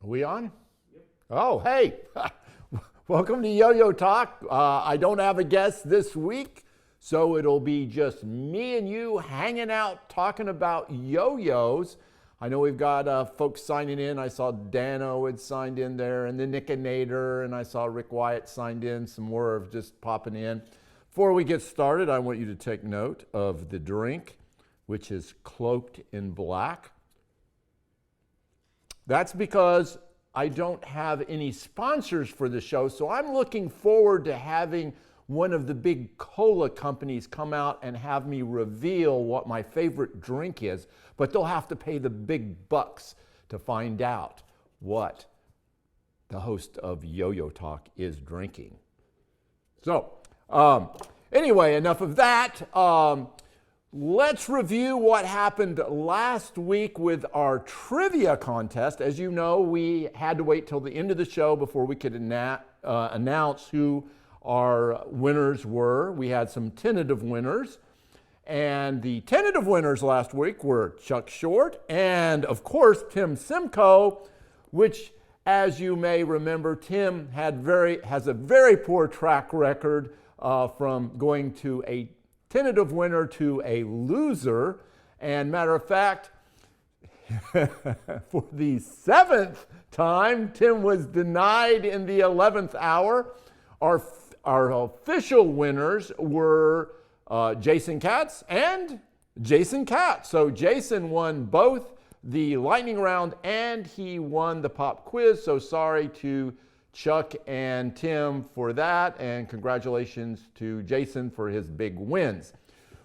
Are we on? Yep. Oh, hey. Welcome to Yo-Yo Talk. I don't have a guest this week, so it'll be just me and you hanging out talking about yo-yos. I know we've got folks signing in. I saw Dano had signed in there, and the Nickinator, and I saw Rick Wyatt signed in. Some more of just popping in. Before we get started, I want you to take note of the drink, which is cloaked in black. That's because I don't have any sponsors for the show, so I'm looking forward to having one of the big cola companies come out and have me reveal what my favorite drink is, but they'll have to pay the big bucks to find out what the host of Yo-Yo Talk is drinking. So, anyway, enough of that. Let's review what happened last week with our trivia contest. As you know, we had to wait till the end of the show before we could announce who our winners were. We had some tentative winners. And the tentative winners last week were Chuck Short and, of course, Tim Simcoe, which, as you may remember, Tim has a very poor track record from going to a tentative winner to a loser. And matter of fact, for the 7th time, Tim was denied in the 11th hour. Our official winners were Jason Katz and Jason Katz. So Jason won both the lightning round and he won the pop quiz. So sorry to Chuck and Tim for that, and congratulations to Jason for his big wins.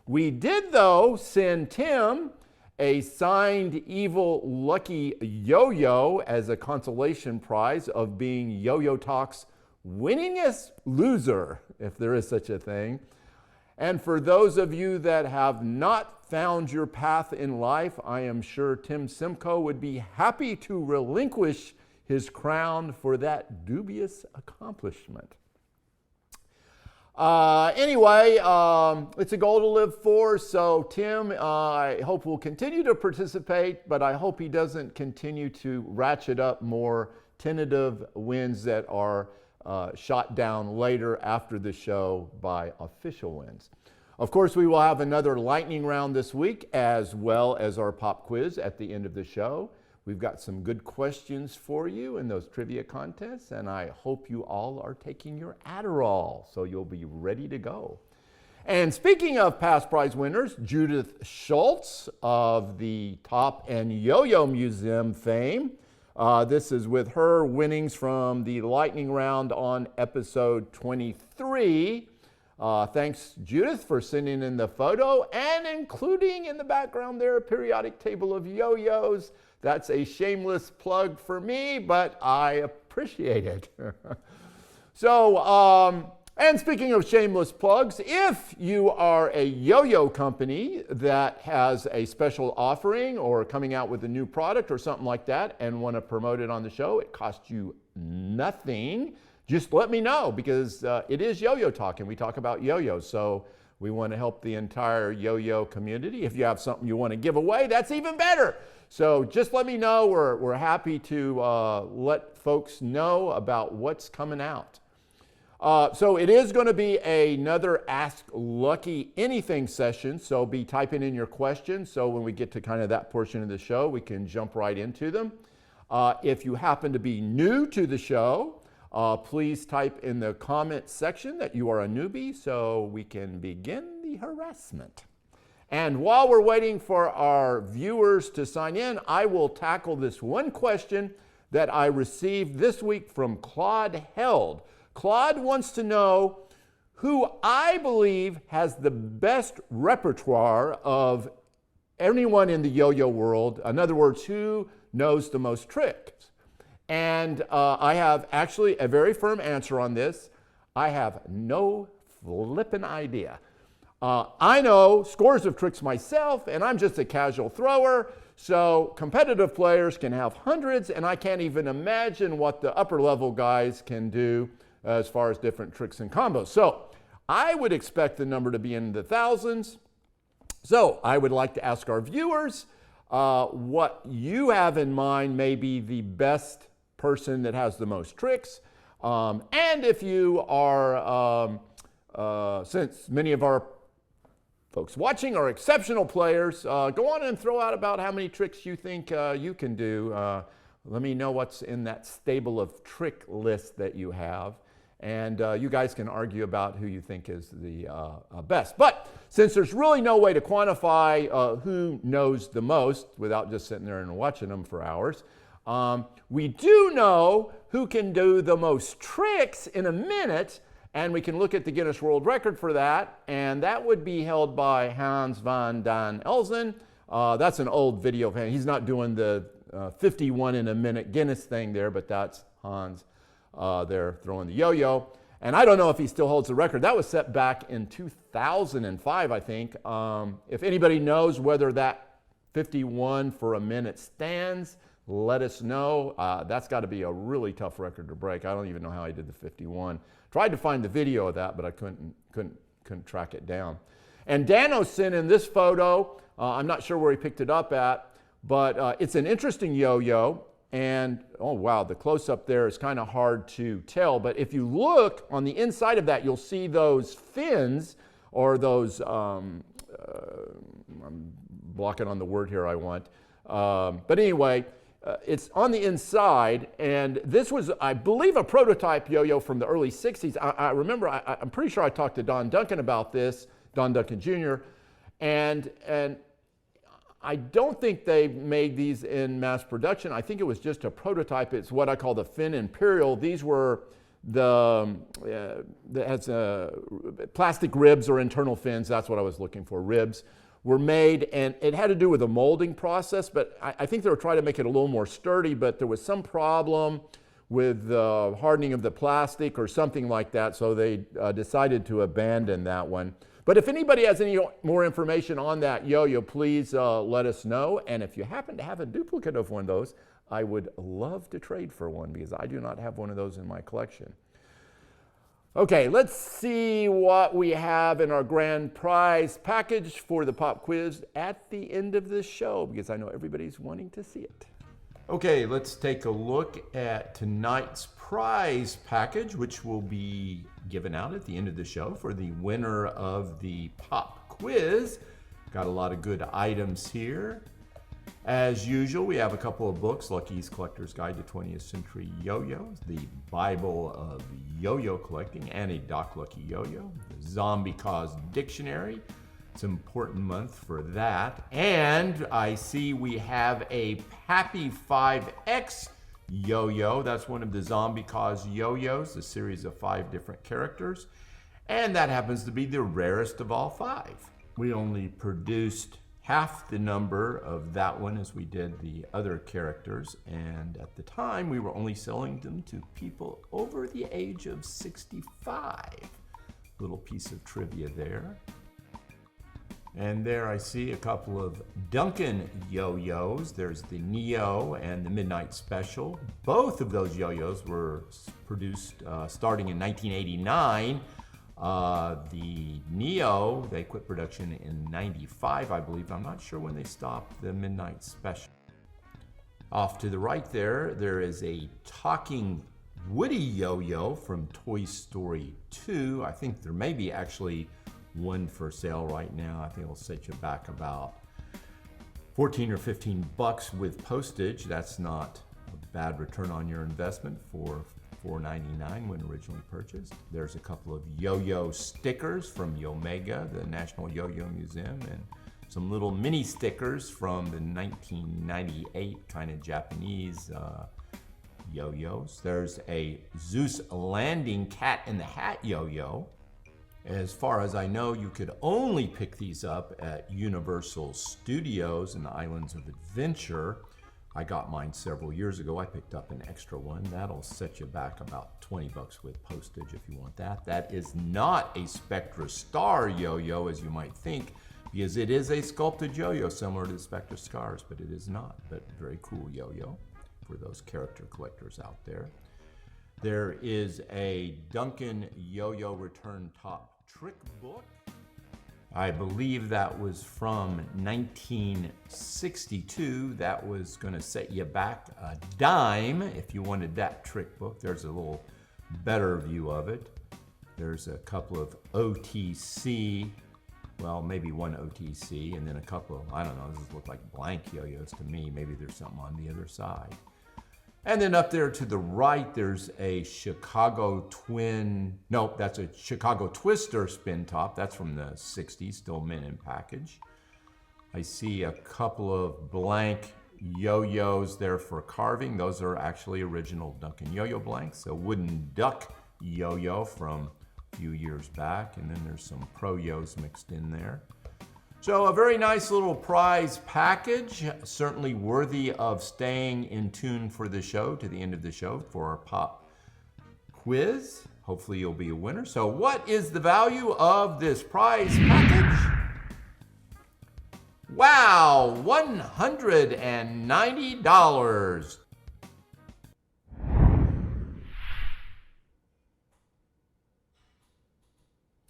We did, though, send Tim a signed Evil Lucky Yo-Yo as a consolation prize of being Yo-Yo Talk's winningest loser, if there is such a thing. And for those of you that have not found your path in life, I am sure Tim Simcoe would be happy to relinquish his crown for that dubious accomplishment. Anyway, it's a goal to live for, so Tim, I hope will continue to participate, but I hope he doesn't continue to ratchet up more tentative wins that are shot down later after the show by official wins. Of course, we will have another lightning round this week, as well as our pop quiz at the end of the show. We've got some good questions for you in those trivia contests, and I hope you all are taking your Adderall so you'll be ready to go. And speaking of past prize winners, Judith Schultz of the Top and Yo-Yo Museum fame. This is with her winnings from the lightning round on episode 23. Thanks, Judith, for sending in the photo and including in the background there a periodic table of yo-yos. That's a shameless plug for me, but I appreciate it. So, and speaking of shameless plugs, if you are a yo-yo company that has a special offering or coming out with a new product or something like that and want to promote it on the show, it costs you nothing. Just let me know, because it is Yo-Yo Talk and we talk about yo-yos. So we want to help the entire yo-yo community. If you have something you want to give away, that's even better. So just let me know. We're happy to let folks know about what's coming out. So it is going to be another Ask Lucky Anything session. So be typing in your questions. So when we get to kind of that portion of the show, we can jump right into them. If you happen to be new to the show, please type in the comment section that you are a newbie so we can begin the harassment. And while we're waiting for our viewers to sign in, I will tackle this one question that I received this week from Claude Held. Claude wants to know who I believe has the best repertoire of anyone in the yo-yo world. In other words, who knows the most tricks? And I have actually a very firm answer on this. I have no flippin' idea. I know scores of tricks myself, and I'm just a casual thrower, so competitive players can have hundreds, and I can't even imagine what the upper level guys can do as far as different tricks and combos. So I would expect the number to be in the thousands. So I would like to ask our viewers what you have in mind may be the best person that has the most tricks. And if you are, since many of our folks watching are exceptional players, go on and throw out about how many tricks you think you can do. Let me know what's in that stable of trick list that you have. And you guys can argue about who you think is the best. But since there's really no way to quantify who knows the most without just sitting there and watching them for hours, we do know who can do the most tricks in a minute, and we can look at the Guinness World Record for that, and that would be held by Hans van den Elzen. That's an old video. He's not doing the 51 in a minute Guinness thing there, but that's Hans there throwing the yo-yo. And I don't know if he still holds the record. That was set back in 2005, I think. If anybody knows whether that 51 for a minute stands, let us know. That's got to be a really tough record to break. I don't even know how he did the 51. Tried to find the video of that, but I couldn't track it down. And Dano sent in this photo. I'm not sure where he picked it up at, but it's an interesting yo-yo. And oh wow, the close-up there is kind of hard to tell. But if you look on the inside of that, you'll see those fins, or those, I'm blocking on the word here I want. But anyway, it's on the inside, and this was, I believe, a prototype yo-yo from the early 60s. I remember, I'm pretty sure I talked to Don Duncan about this, Don Duncan Jr., and I don't think they made these in mass production. I think it was just a prototype. It's what I call the Finn Imperial. These were the, that has plastic ribs or internal fins. That's what I was looking for, ribs. Were made, and it had to do with a molding process, but I think they were trying to make it a little more sturdy, but there was some problem with the hardening of the plastic or something like that, so they decided to abandon that one. But if anybody has any more information on that yo-yo, please let us know. And if you happen to have a duplicate of one of those, I would love to trade for one, because I do not have one of those in my collection. Okay, let's see what we have in our grand prize package for the pop quiz at the end of this show, because I know everybody's wanting to see it. Okay, let's take a look at tonight's prize package, which will be given out at the end of the show for the winner of the pop quiz. Got a lot of good items here. As usual, we have a couple of books: Lucky's Collector's Guide to 20th Century Yo-Yos, the Bible of Yo-Yo Collecting, and a Doc Lucky Yo-Yo, the Zombie Cause Dictionary. It's an important month for that. And I see we have a Pappy 5X yo-yo. That's one of the Zombie Cause yo-yos, a series of 5 different characters. And that happens to be the rarest of all 5. We only produced half the number of that one as we did the other characters. And at the time, we were only selling them to people over the age of 65. Little piece of trivia there. And there I see a couple of Duncan yo-yos. There's the Neo and the Midnight Special. Both of those yo-yos were produced starting in 1989. The Neo, they quit production in 95, I believe. I'm not sure when they stopped the Midnight Special. Off to the right there is a talking Woody yo-yo from Toy Story 2. I think there may be actually one for sale right now. I think it'll set you back about 14 or 15 bucks with postage. That's not a bad return on your investment for $4.99 when originally purchased. There's a couple of yo-yo stickers from Yomega, the National Yo-Yo Museum, and some little mini stickers from the 1998 kind of Japanese yo-yos. There's a Zeus Landing Cat in the Hat yo-yo. As far as I know, you could only pick these up at Universal Studios in the Islands of Adventure. I got mine several years ago. I picked up an extra one. That'll set you back about 20 bucks with postage if you want that. That is not a Spectra Star yo-yo, as you might think, because it is a sculpted yo-yo similar to the Spectra Stars, but it is not. But very cool yo-yo for those character collectors out there. There is a Duncan Yo-Yo Return Top Trick book. I believe that was from 1962. That was going to set you back a dime if you wanted that trick book. There's a little better view of it. There's a couple of OTC, well, maybe one OTC, and then a couple of, I don't know, these look like blank yo-yos to me. Maybe there's something on the other side. And then up there to the right, there's a Chicago Twin, nope, that's a Chicago Twister spin top. That's from the 60s, still mint in package. I see a couple of blank yo-yos there for carving. Those are actually original Duncan yo-yo blanks. A wooden duck yo-yo from a few years back. And then there's some pro-yos mixed in there. So a very nice little prize package, certainly worthy of staying in tune for the show, to the end of the show for our pop quiz. Hopefully you'll be a winner. So what is the value of this prize package? Wow, $190.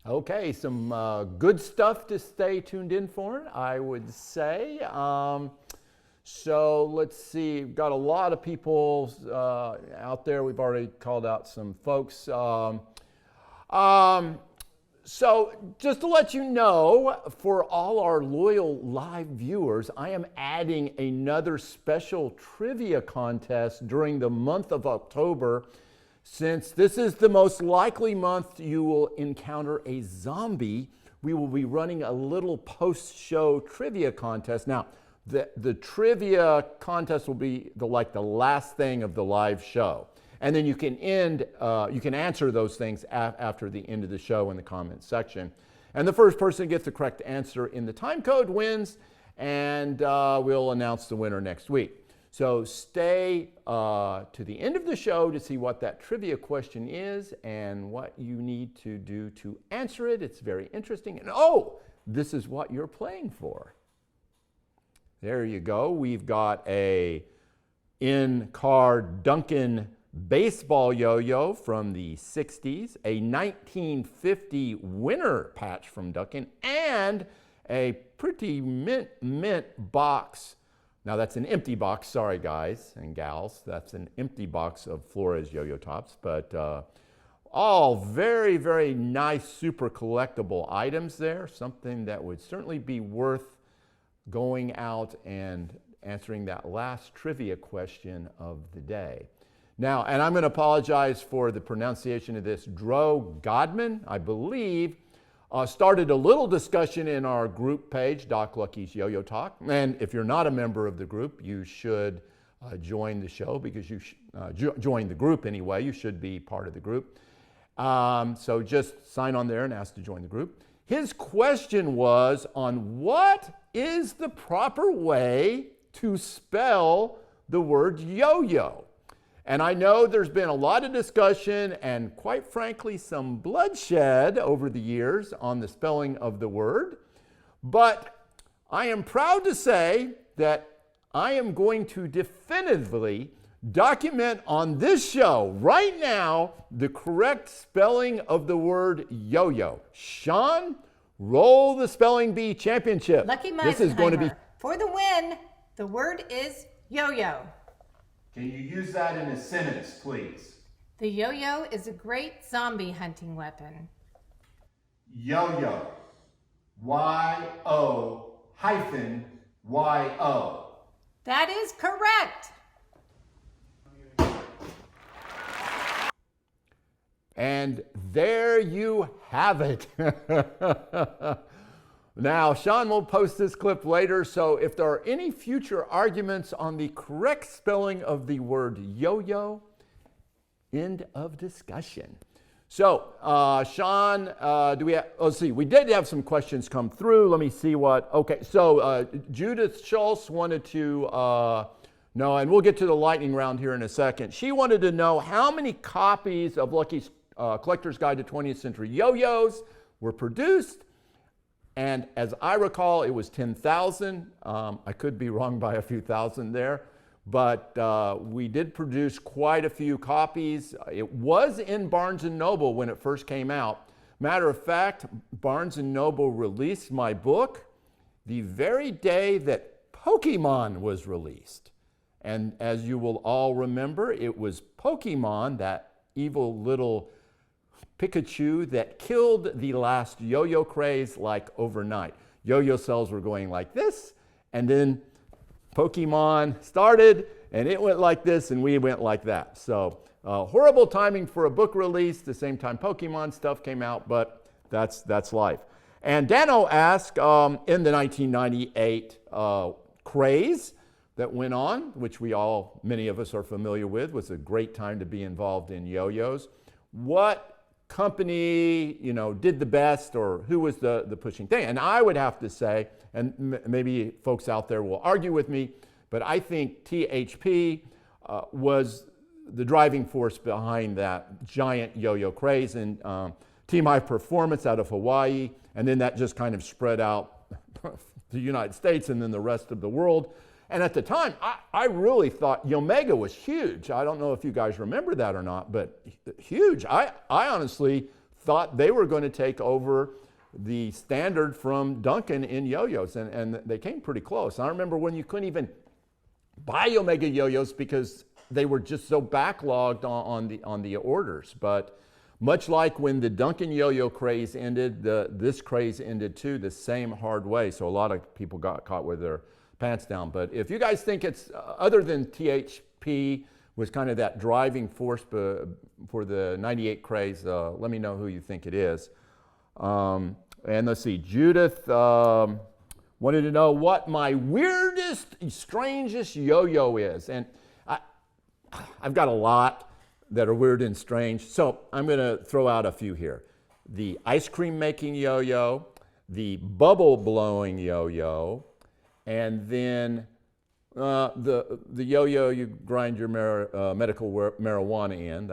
Okay, some good stuff to stay tuned in for, I would say. So let's see, we've got a lot of people out there. We've already called out some folks. So just to let you know, for all our loyal live viewers, I am adding another special trivia contest during the month of October. Since this is the most likely month you will encounter a zombie, we will be running a little post-show trivia contest. Now, the trivia contest will be the last thing of the live show. And then you can answer those things after the end of the show in the comments section. And the first person who gets the correct answer in the time code wins, and we'll announce the winner next week. So stay to the end of the show to see what that trivia question is and what you need to do to answer it. It's very interesting. And oh, this is what you're playing for. There you go. We've got a in-car Duncan baseball yo-yo from the 60s, a 1950 winter patch from Duncan, and a pretty mint box. Now that's an empty box, sorry guys and gals, that's an empty box of Flores yo-yo tops, but all very, very nice, super collectible items there, something that would certainly be worth going out and answering that last trivia question of the day. Now, and I'm going to apologize for the pronunciation of this, Dro Godman, I believe, started a little discussion in our group page, Doc Lucky's Yo-Yo Talk. And if you're not a member of the group, you should join the show, because you join the group anyway. You should be part of the group. So just sign on there and ask to join the group. His question was on what is the proper way to spell the word yo-yo. And I know there's been a lot of discussion and, quite frankly, some bloodshed over the years on the spelling of the word. But I am proud to say that I am going to definitively document on this show right now the correct spelling of the word yo-yo. Sean, roll the Spelling Bee Championship. Lucky Meisenheimer. This is going to be... For the win, the word is yo-yo. Can you use that in a sentence, please? The yo-yo is a great zombie hunting weapon. Yo-yo. Y-O-Y-O. That is correct. And there you have it. Now, Sean will post this clip later, so if there are any future arguments on the correct spelling of the word yo-yo, end of discussion. So, Sean, do we have, let's see, we did have some questions come through. Let me see what, okay, so Judith Schultz wanted to know, and we'll get to the lightning round here in a second. She wanted to know how many copies of Lucky's Collector's Guide to 20th Century Yo-Yos were produced. And as I recall, it was 10,000. I could be wrong by a few thousand there, but we did produce quite a few copies. It was in Barnes & Noble when it first came out, Matter of fact, Barnes & Noble released my book the very day that Pokemon was released. And as you will all remember, it was Pokemon, that evil little Pikachu, that killed the last yo-yo craze like overnight. Yo-yo sales were going like this, and then Pokemon started, and it went like this, and we went like that. So horrible timing for a book release, the same time Pokemon stuff came out, but that's life. And Dano asked, in the 1998 craze that went on, which many of us are familiar with, was a great time to be involved in yo-yos. What company, did the best, or who was the pushing thing? And I would have to say, and maybe folks out there will argue with me, but I think THP was the driving force behind that giant yo-yo craze, and Team High Performance out of Hawaii, and then that just kind of spread out the United States and then the rest of the world. And at the time, I really thought Yomega was huge. I don't know if you guys remember that or not, but huge. I honestly thought they were going to take over the standard from Duncan in yo-yos, and they came pretty close. I remember when you couldn't even buy Yomega yo-yos because they were just so backlogged on the orders. But much like when the Duncan yo-yo craze ended, this craze ended too, the same hard way. So a lot of people got caught with their pants down. But if you guys think it's other than THP was kind of that driving force for the 98 craze, let me know who you think it is. And let's see, Judith wanted to know what my weirdest, strangest yo-yo is. And I've got a lot that are weird and strange, so I'm going to throw out a few here. The ice cream making yo-yo, the bubble blowing yo-yo, and then the yo-yo you grind your medical marijuana in.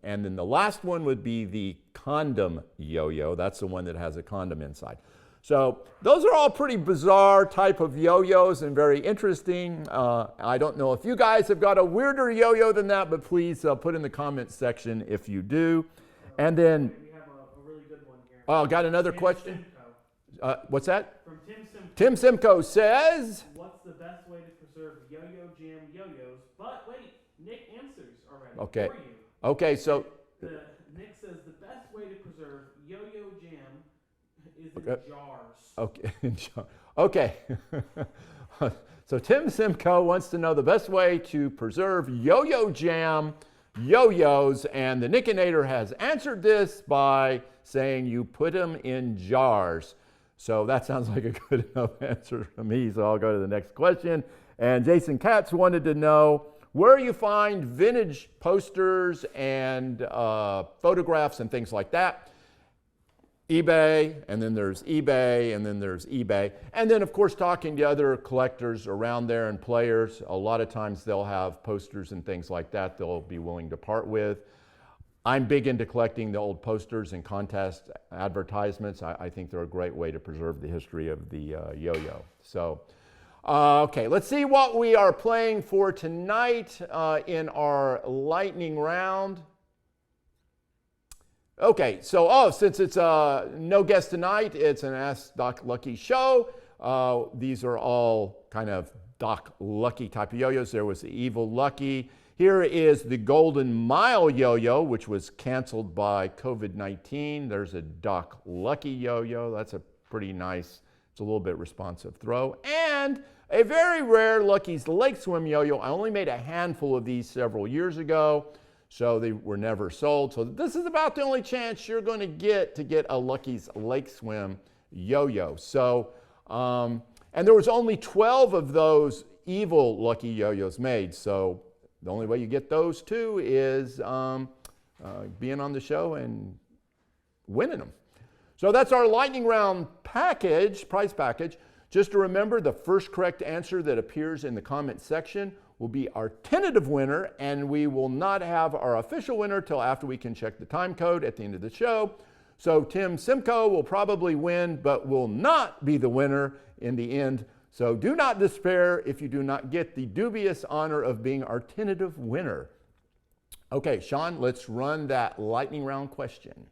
And then the last one would be the condom yo-yo. That's the one that has a condom inside. So those are all pretty bizarre type of yo-yos and very interesting. I don't know if you guys have got a weirder yo-yo than that, but please put in the comments section if you do. And then we have a really good one here. Oh, got another Tim question? Simcoe. What's that? From Tim Simcoe. Tim Simcoe says, What's the best way to preserve Yo-Yo Jam yo-yos? But wait, Nick answers already Okay. for you. okay, so Nick says the best way to preserve Yo-Yo Jam is in Okay. jars. Okay. So Tim Simcoe wants to know the best way to preserve Yo-Yo Jam yo-yos, and the Nickinator has answered this by saying you put them in jars. So that sounds like a good enough answer to me, so I'll go to the next question. And Jason Katz wanted to know where you find vintage posters and photographs and things like that. eBay, and then there's eBay, and then there's eBay. And then, of course, talking to other collectors around there and players, a lot of times they'll have posters and things like that they'll be willing to part with. I'm big into collecting the old posters and contest advertisements. I think they're a great way to preserve the history of the yo-yo. So, okay, let's see what we are playing for tonight in our lightning round. Okay, so since it's no guest tonight, it's an Ask Doc Lucky show. These are all kind of Doc Lucky type of yo-yos. There was the Evil Lucky. Here is the Golden Mile yo-yo, which was canceled by COVID-19. There's a Doc Lucky yo-yo. That's a pretty nice, it's a little bit responsive throw. And a very rare Lucky's Lake Swim yo-yo. I only made a handful of these several years ago, so they were never sold. So this is about the only chance you're going to get a Lucky's Lake Swim yo-yo. So, and there was only 12 of those Evil Lucky yo-yos made. So the only way you get those two is being on the show and winning them. So that's our lightning round package, prize package. Just to remember, the first correct answer that appears in the comment section will be our tentative winner, and we will not have our official winner till after we can check the time code at the end of the show. So Tim Simcoe will probably win, but will not be the winner in the end. So do not despair if you do not get the dubious honor of being our tentative winner. Okay, Sean, let's run that lightning round question.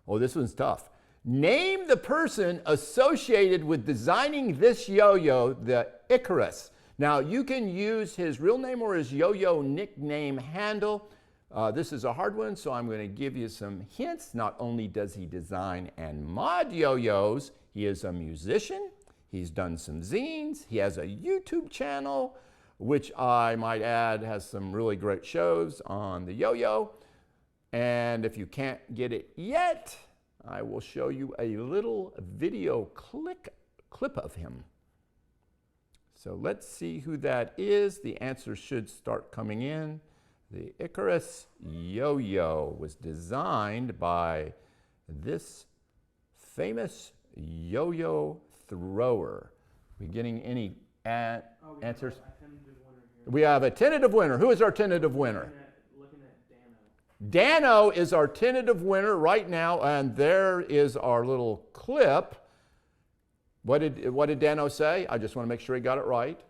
Oh, this one's tough. Name the person associated with designing this yo-yo, the Icarus. Now, you can use his real name or his yo-yo nickname handle. This is a hard one, so I'm going to give you some hints. Not only does he design and mod yo-yos, he is a musician. He's done some zines. He has a YouTube channel, which I might add has some really great shows on the yo-yo. And if you can't get it yet, I will show you a little video clip of him. So let's see who that is. The answers should start coming in. The Icarus yo-yo was designed by this famous yo-yo thrower. We getting any answers? We have a tentative winner. Who is our tentative winner? Looking at Dano. Dano is our tentative winner right now, and there is our little clip. What did Dano say? I just want to make sure he got it right.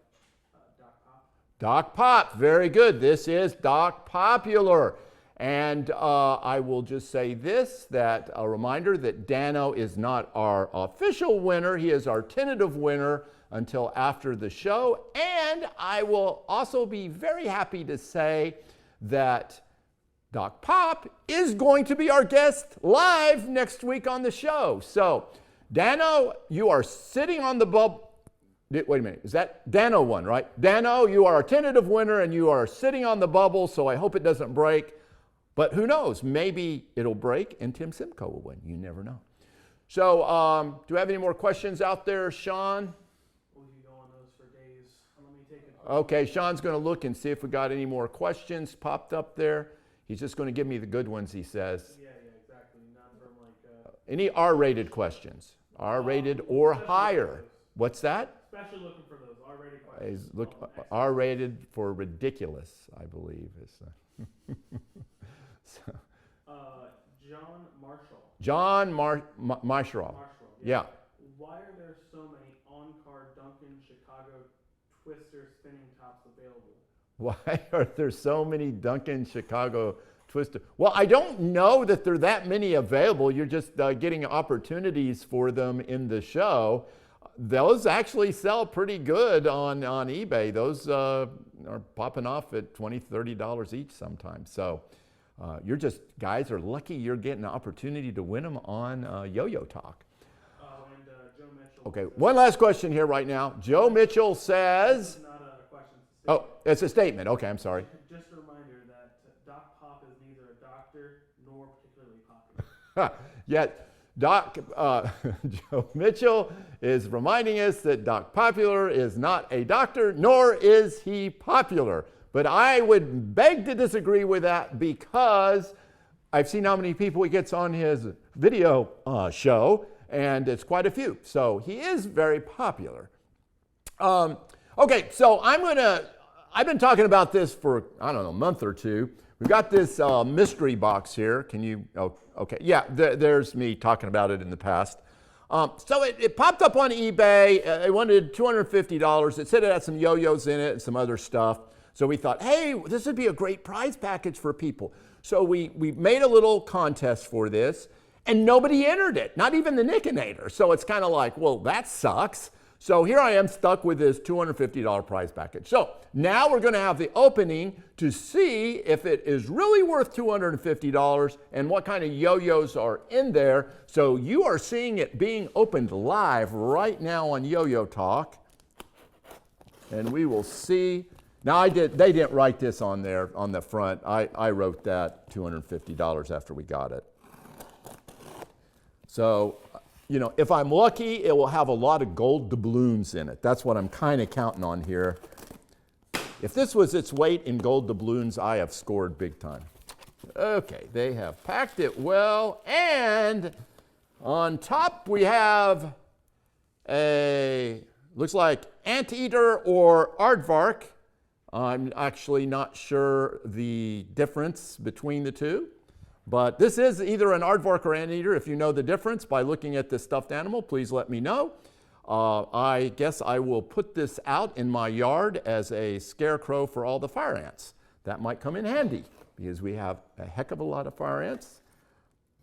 Doc Pop. Doc Pop, very good. This is Doc Popular. And I will just say this, that a reminder that Dano is not our official winner. He is our tentative winner until after the show. And I will also be very happy to say that Doc Pop is going to be our guest live next week on the show. So, Dano, you are sitting on the bubble. Wait a minute, is that Dano won, right? Dano, you are a tentative winner and you are sitting on the bubble, so I hope it doesn't break. But who knows? Maybe it'll break and Tim Simcoe will win. You never know. So, do we have any more questions out there, Sean? We can go on those for days. Let me take it. Okay, Sean's going to look and see if we got any more questions popped up there. He's just going to give me the good ones, he says. Yeah, exactly. None from like. Any R-rated questions? R-rated or especially higher? those. What's that? Especially looking for those R-rated questions. Look, Oh, excellent. R-rated for ridiculous, I believe. So, John Marshall. John Marshall. Marshall. Yeah. Why are there so many on-car Duncan Chicago Twister spinning tops available? Why are there so many Duncan Chicago Twister? Well, I don't know that there are that many available. You're just getting opportunities for them in the show. Those actually sell pretty good on eBay. Those are popping off at $20, $30 each sometimes. So you're just, guys are lucky you're getting an opportunity to win them on Yo-Yo Talk. Oh, and Joe Mitchell. Okay, one last question here right now. Joe Mitchell says, This is not a question. It's a oh, statement. it's a statement. Okay, I'm sorry. Just a reminder that Doc Pop is neither a doctor nor particularly popular. Yet, Joe Mitchell is reminding us that Doc Popular is not a doctor, nor is he popular. But I would beg to disagree with that because I've seen how many people he gets on his video show, and it's quite a few. So he is very popular. Okay, so I've been talking about this for, I don't know, a month or two. We've got this mystery box here. Can you, oh, okay, yeah, there's me talking about it in the past. So it popped up on eBay. It wanted $250. It said it had some yo-yos in it and some other stuff. So we thought, hey, this would be a great prize package for people. So we made a little contest for this, and nobody entered it, not even the Nickinator. So it's kind of like, well, that sucks. So here I am stuck with this $250 prize package. So now we're going to have the opening to see if it is really worth $250 and what kind of yo-yos are in there. So you are seeing it being opened live right now on Yo-Yo Talk. And we will see. Now they didn't write this on there on the front. I wrote that $250 after we got it. So, you know, if I'm lucky, it will have a lot of gold doubloons in it. That's what I'm kind of counting on here. If this was its weight in gold doubloons, I have scored big time. Okay, they have packed it well. And on top we have looks like Anteater or Aardvark. I'm actually not sure the difference between the two. But this is either an aardvark or anteater. If you know the difference by looking at this stuffed animal, please let me know. I guess I will put this out in my yard as a scarecrow for all the fire ants. That might come in handy because we have a heck of a lot of fire ants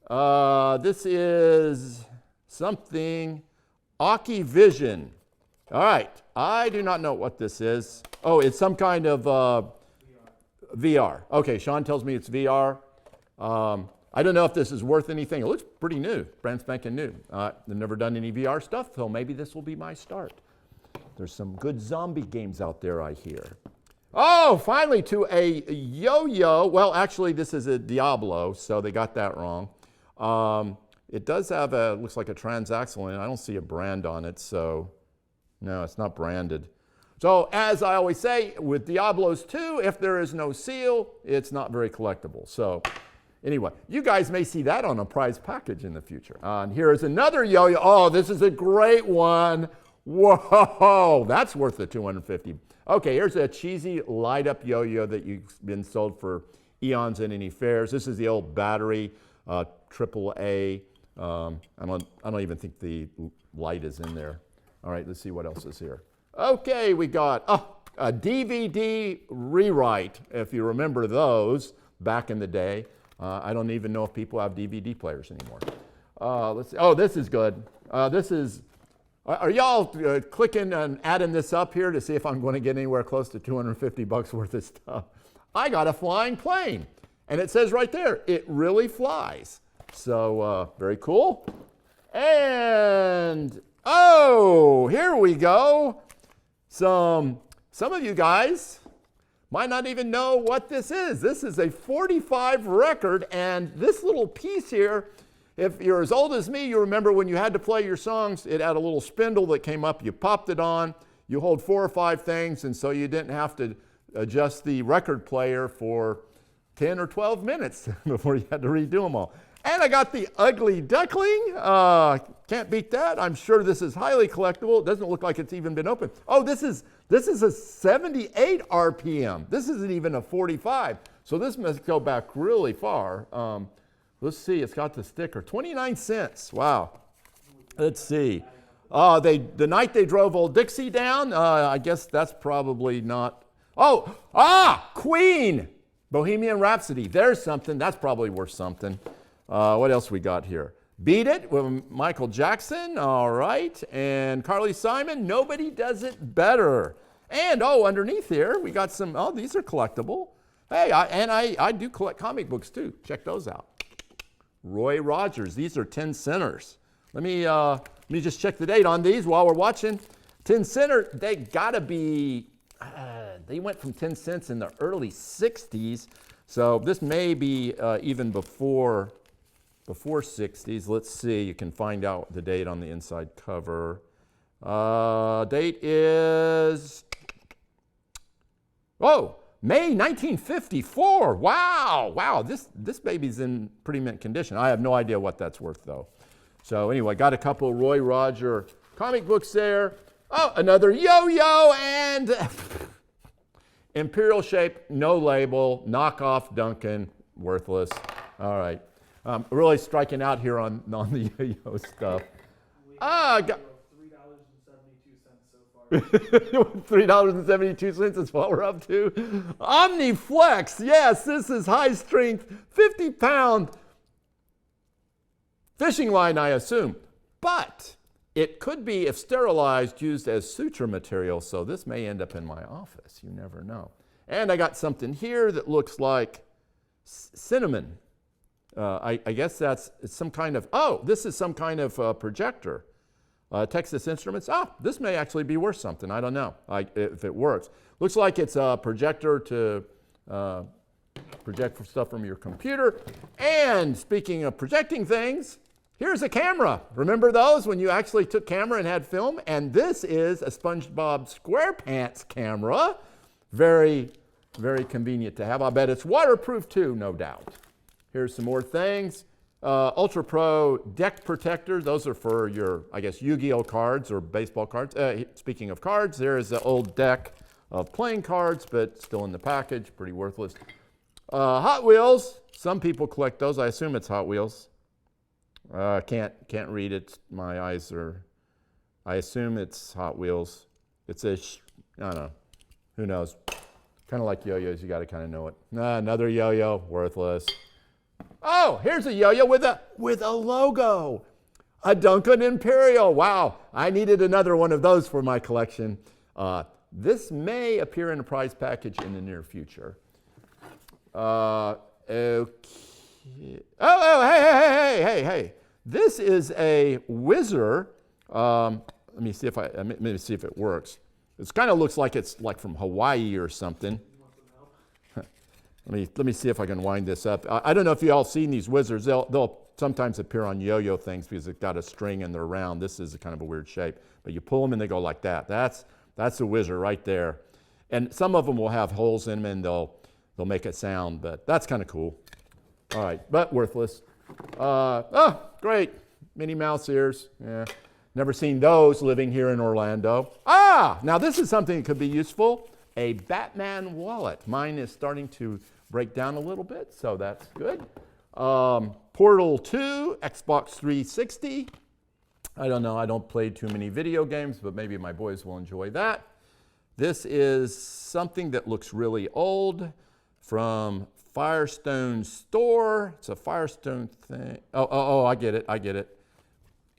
This is something Aki Vision. All right, I do not know what this is. Oh, it's some kind of VR. Okay, Sean tells me it's VR. I don't know if this is worth anything. It looks pretty new, brand spanking new. I've never done any VR stuff, so maybe this will be my start. There's some good zombie games out there, I hear. Oh, finally to a yo-yo. Well, actually, this is a Diablo, so they got that wrong. It does have looks like a transaxle in it. I don't see a brand on it, so no, it's not branded. So as I always say, with Diablos 2, if there is no seal, it's not very collectible. So anyway, you guys may see that on a prize package in the future. And here is another yo-yo. Oh, this is a great one. Whoa, that's worth the $250. Okay, here's a cheesy light-up yo-yo that you've been sold for eons in any fairs. This is the old battery, AAA. I don't even think the light is in there. All right, let's see what else is here. Okay, we got a DVD rewrite, if you remember those back in the day. I don't even know if people have DVD players anymore. Let's see. Oh, this is good. Are y'all clicking and adding this up here to see if I'm going to get anywhere close to $250 worth of stuff? I got a flying plane, and it says right there, it really flies. So very cool. And oh, here we go. Some of you guys might not even know what this is. This is a 45 record, and this little piece here, if you're as old as me, you remember when you had to play your songs, it had a little spindle that came up, you popped it on, you hold 4 or 5 things, and so you didn't have to adjust the record player for 10 or 12 minutes before you had to redo them all. And I got the Ugly Duckling. Can't beat that. I'm sure this is highly collectible. It doesn't look like it's even been opened. Oh, this is a 78 RPM. This isn't even a 45. So this must go back really far. Let's see. It's got the sticker. 29 cents. Wow. Let's see. The night they drove Old Dixie down, I guess that's probably not. Queen. Bohemian Rhapsody. There's something. That's probably worth something. What else we got here? Beat It with Michael Jackson. All right. And Carly Simon, Nobody Does It Better. And, underneath here, we got some, these are collectible. Hey, I do collect comic books too. Check those out. Roy Rogers. These are 10 centers. Let me just check the date on these while we're watching. 10 center, they gotta be, they went from 10 cents in the early 60s. So this may be even before 60s. Let's see, you can find out the date on the inside cover. Date is, May 1954. Wow, this baby's in pretty mint condition. I have no idea what that's worth though. So anyway, got a couple Roy Roger comic books there. Oh, another yo-yo and Imperial shape, no label, knockoff Duncan, worthless. All right. Really striking out here on the yo-yo stuff. $3.72 so far. $3.72 is what we're up to. Omniflex, yes, this is high strength, 50-pound fishing line, I assume. But it could be, if sterilized, used as suture material, so this may end up in my office. You never know. And I got something here that looks like cinnamon. I guess that's some kind of, this is some kind of projector. Texas Instruments. This may actually be worth something. I don't know if it works. Looks like it's a projector to project stuff from your computer. And speaking of projecting things, here's a camera. Remember those when you actually took camera and had film? And this is a SpongeBob SquarePants camera. Very, very convenient to have. I bet it's waterproof too, no doubt. Here's some more things. Ultra Pro deck protector. Those are for your, I guess, Yu-Gi-Oh cards or baseball cards. Speaking of cards, there is an old deck of playing cards, but still in the package, pretty worthless. Hot Wheels. Some people collect those. I assume it's Hot Wheels. Can't read it. My eyes are. I assume it's Hot Wheels. It's I don't know. Who knows? Kind of like yo-yos. You got to kind of know it. Another yo-yo, worthless. Oh, here's a yo-yo with a logo. A Duncan Imperial. Wow, I needed another one of those for my collection. This may appear in a prize package in the near future. Okay. Hey. This is a Whizzer. Let me see if it works. It kind of looks like it's like from Hawaii or something. Let me see if I can wind this up. I don't know if you all seen these Whizzers. They'll sometimes appear on yo-yo things because they've got a string and they're round. This is a kind of a weird shape, but you pull them and they go like that. That's a Whizzer right there. And some of them will have holes in them and they'll make a sound, but that's kind of cool. All right, but worthless. Great. Minnie Mouse ears. Yeah. Never seen those living here in Orlando. Now this is something that could be useful. A Batman wallet. Mine is starting to break down a little bit, so that's good. Portal 2, Xbox 360. I don't know, I don't play too many video games, but maybe my boys will enjoy that. This is something that looks really old from Firestone Store. It's a Firestone thing. Oh, I get it.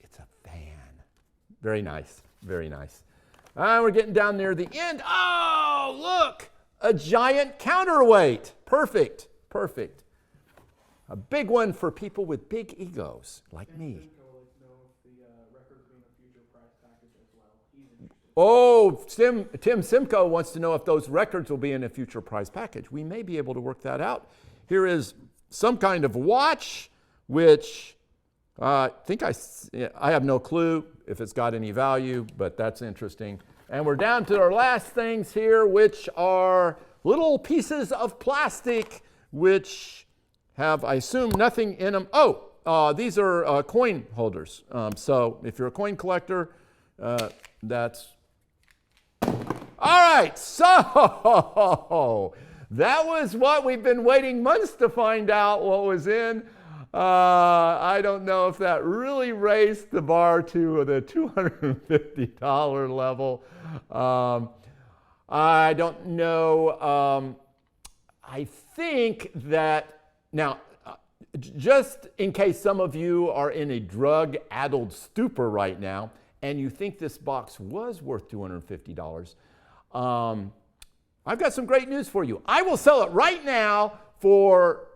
It's a fan. Very nice, very nice. We're getting down near the end. Oh, look, a giant counterweight. Perfect. A big one for people with big egos like me. Simcoe would like to know if the records being a future prize package as well. He's interested. Oh, Tim Simcoe wants to know if those records will be in a future prize package. We may be able to work that out. Here is some kind of watch, which I have no clue if it's got any value, but that's interesting. And we're down to our last things here, which are little pieces of plastic, which have, I assume, nothing in them. These are coin holders. So if you're a coin collector, that's... All right, so that was what we've been waiting months to find out what was in. I don't know if that really raised the bar to the $250 level. I don't know. I think that, now, just in case some of you are in a drug-addled stupor right now, and you think this box was worth $250, I've got some great news for you. I will sell it right now for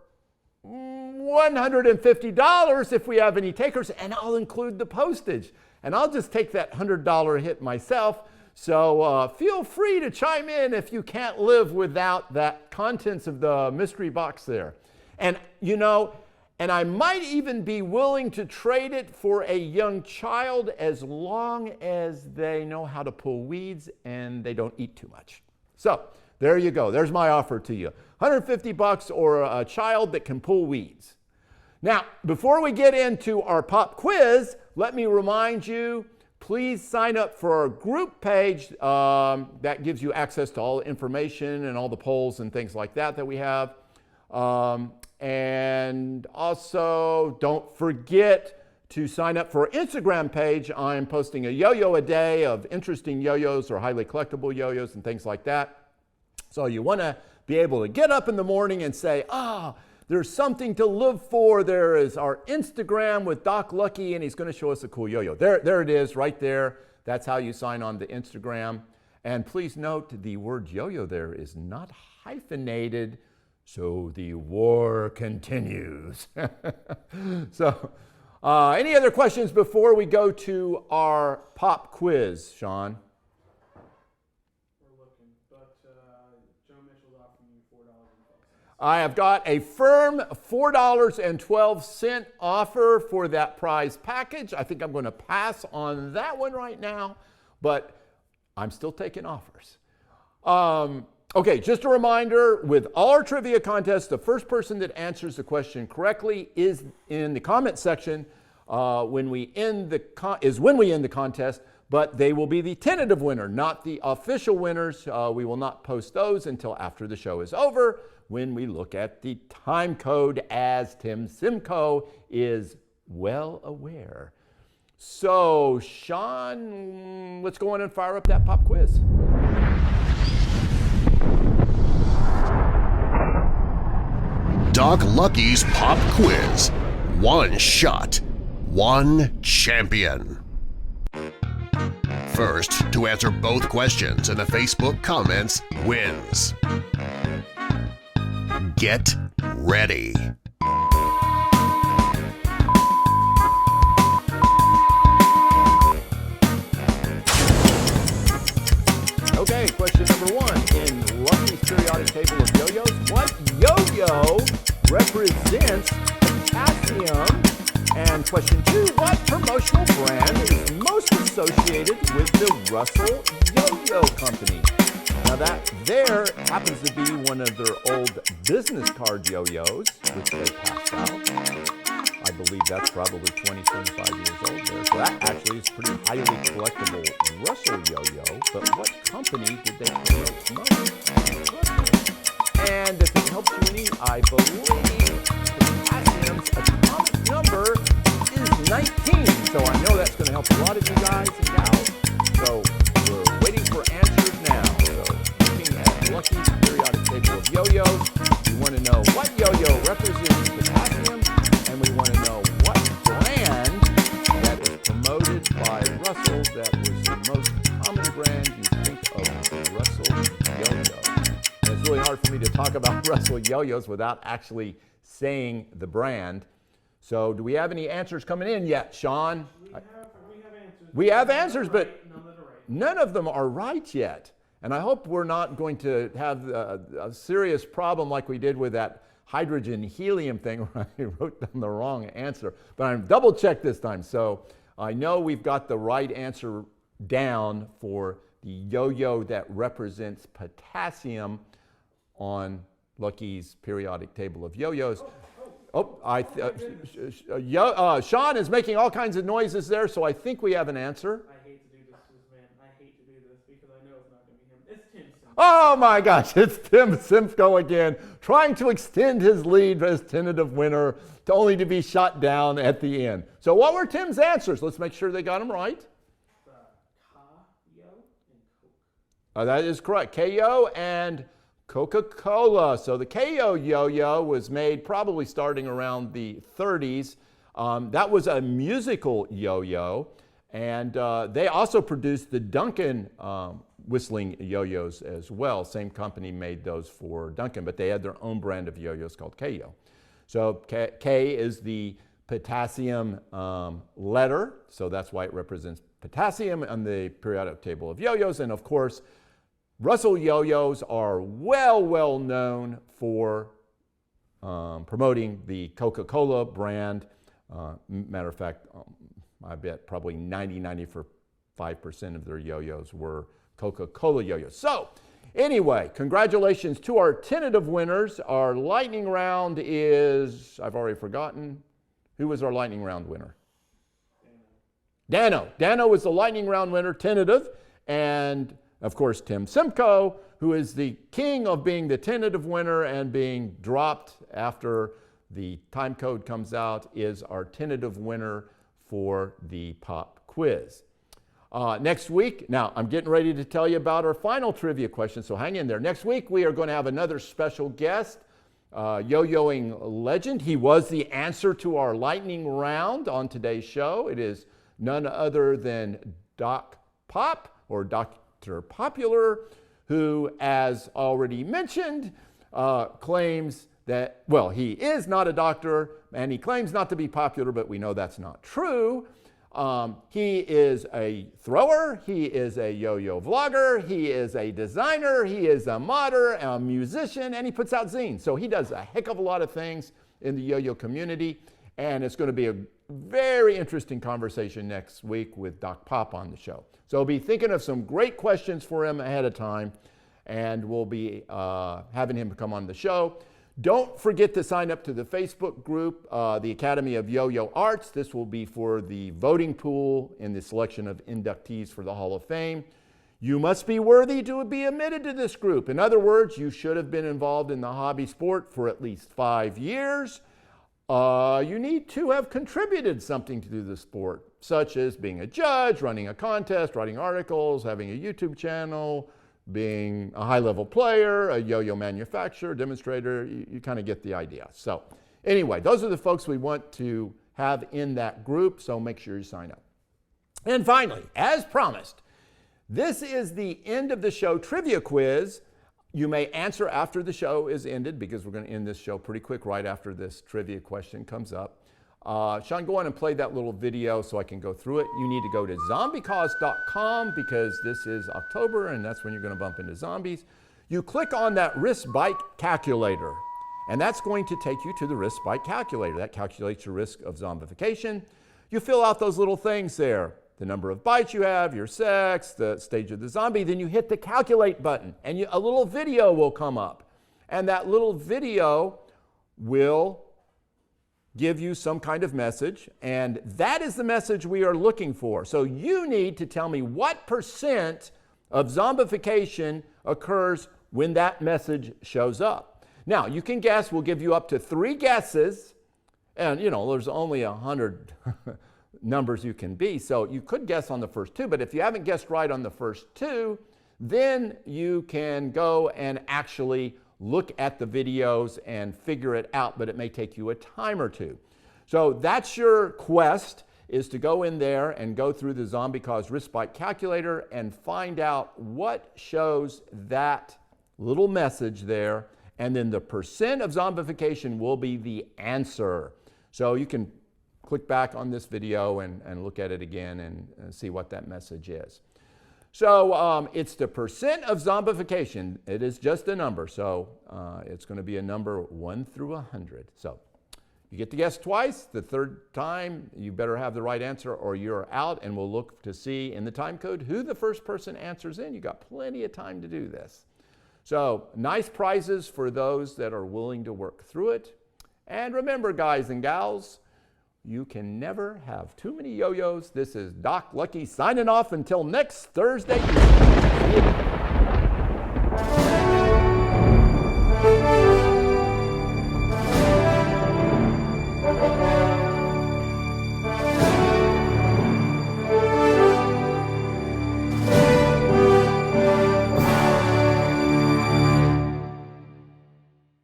$150 if we have any takers, and I'll include the postage. And I'll just take that $100 hit myself. So feel free to chime in if you can't live without that contents of the mystery box there. And and I might even be willing to trade it for a young child as long as they know how to pull weeds and they don't eat too much. So there you go. There's my offer to you. $150 or a child that can pull weeds. Now, before we get into our pop quiz, let me remind you, please sign up for our group page. That gives you access to all the information and all the polls and things like that we have. And also, don't forget to sign up for our Instagram page. I'm posting a yo-yo a day of interesting yo-yos or highly collectible yo-yos and things like that. So you want to be able to get up in the morning and say, there's something to live for. There is our Instagram with Doc Lucky, and he's going to show us a cool yo-yo. There it is, right there. That's how you sign on to Instagram. And please note, the word yo-yo there is not hyphenated, so the war continues. So, any other questions before we go to our pop quiz, Sean? We're looking, but Joe Mitchell's offering you $4.12. I have got a firm $4.12 offer for that prize package. I think I'm going to pass on that one right now, but I'm still taking offers. Okay, just a reminder, with all our trivia contests, the first person that answers the question correctly is in the comment section when we end the contest, but they will be the tentative winner, not the official winners. We will not post those until after the show is over, when we look at the time code, as Tim Simcoe is well aware. So, Sean, let's go on and fire up that pop quiz. Doc Lucky's Pop Quiz. One shot, one champion. First to answer both questions in the Facebook comments wins. Get ready. Okay, question number 1. In Lucky's periodic table of yo-yos, what yo-yo represents potassium? And question 2, what promotional brand is most associated with the Russell Yo-Yo Company? Now that there happens to be one of their old business card yo-yos, which they passed out. I believe that's probably 20, 25 years old there. So that actually is pretty highly collectible Russell yo-yo. But what company did they promote most? And if it helps you any, I believe potassium's atomic number is 19. So I know that's going to help a lot of you guys and gals. So we're waiting for answers now. So looking at Lucky's periodic table of yo-yos, we want to know what yo-yo represents potassium, and we want to know what brand that is promoted by Russell that was the most common brand you think of Russell yo-yo. And it's really hard for me to talk about Russell yo-yos without actually saying the brand. So do we have any answers coming in yet, Sean? We have answers. We have answers, but None that are right. none of them are right yet. And I hope we're not going to have a serious problem like we did with that hydrogen helium thing where I wrote down the wrong answer. But I'm double checked this time. So I know we've got the right answer down for the yo-yo that represents potassium on Lucky's periodic table of yo-yos. Sean is making all kinds of noises there, so I think we have an answer. I hate to do this to this man. I hate to do this because I know it's not going to be him. It's Tim Simpson. Oh my gosh, it's Tim Simcoe again, trying to extend his lead as tentative winner, to only to be shot down at the end. So what were Tim's answers? Let's make sure they got them right. Ka-yo and Coke. That is correct. KO and Coca-Cola. So the KO yo-yo was made probably starting around the 30s. That was a musical yo-yo. And they also produced the Duncan whistling yo-yos as well. Same company made those for Duncan, but they had their own brand of yo-yos called KO. So K is the potassium letter, so that's why it represents potassium on the periodic table of yo-yos. And of course, Russell yo-yos are well known for promoting the Coca-Cola brand. Matter of fact, I bet probably 95% of their yo-yos were Coca-Cola yo-yos. So anyway, congratulations to our tentative winners. Our lightning round is, I've already forgotten. Who was our lightning round winner? Dano. Dano was the lightning round winner, tentative. And of course, Tim Simcoe, who is the king of being the tentative winner and being dropped after the time code comes out, is our tentative winner for the pop quiz. Next week, now I'm getting ready to tell you about our final trivia question, so hang in there. Next week, we are going to have another special guest, yo-yoing legend. He was the answer to our lightning round on today's show. It is none other than Doc Pop, or Dr. Popular, who, as already mentioned, claims that, well, he is not a doctor, and he claims not to be popular, but we know that's not true. He is a thrower, he is a yo-yo vlogger, he is a designer, he is a modder, a musician, and he puts out zines. So he does a heck of a lot of things in the yo-yo community, and it's going to be a very interesting conversation next week with Doc Pop on the show. So be thinking of some great questions for him ahead of time, and we'll be having him come on the show. Don't forget to sign up to the Facebook group, the Academy of Yo-Yo Arts. This will be for the voting pool in the selection of inductees for the Hall of Fame. You must be worthy to be admitted to this group. In other words, you should have been involved in the hobby sport for at least 5 years. You need to have contributed something to the sport, such as being a judge, running a contest, writing articles, having a YouTube channel, being a high-level player, a yo-yo manufacturer, demonstrator. You kind of get the idea. So anyway, those are the folks we want to have in that group, so make sure you sign up. And finally, as promised, this is the end of the show trivia quiz. You may answer after the show is ended, because we're going to end this show pretty quick right after this trivia question comes up. Sean, go on and play that little video so I can go through it. You need to go to zombiecause.com because this is October and that's when you're going to bump into zombies. You click on that risk bite calculator, and that's going to take you to the risk bite calculator. That calculates your risk of zombification. You fill out those little things there, the number of bites you have, your sex, the stage of the zombie. Then you hit the calculate button and a little video will come up. And that little video will give you some kind of message, and that is the message we are looking for. So you need to tell me what % of zombification occurs when that message shows up. Now, you can guess. We'll give you up to 3 guesses, and there's only 100 numbers you can be, so you could guess on the first 2, but if you haven't guessed right on the first 2, then you can go and actually look at the videos and figure it out, but it may take you a time or 2. So that's your quest, is to go in there and go through the Zombie Cause Risk Bite Calculator and find out what shows that little message there, and then the % of zombification will be the answer. So you can click back on this video and look at it again and see what that message is. So it's the % of zombification. It is just a number, so it's going to be a number 1 through 100. So you get to guess twice. The third time, you better have the right answer or you're out, and we'll look to see in the time code who the first person answers in. You got plenty of time to do this. So nice prizes for those that are willing to work through it. And remember, guys and gals, you can never have too many yo-yos. This is Doc Lucky signing off until next Thursday.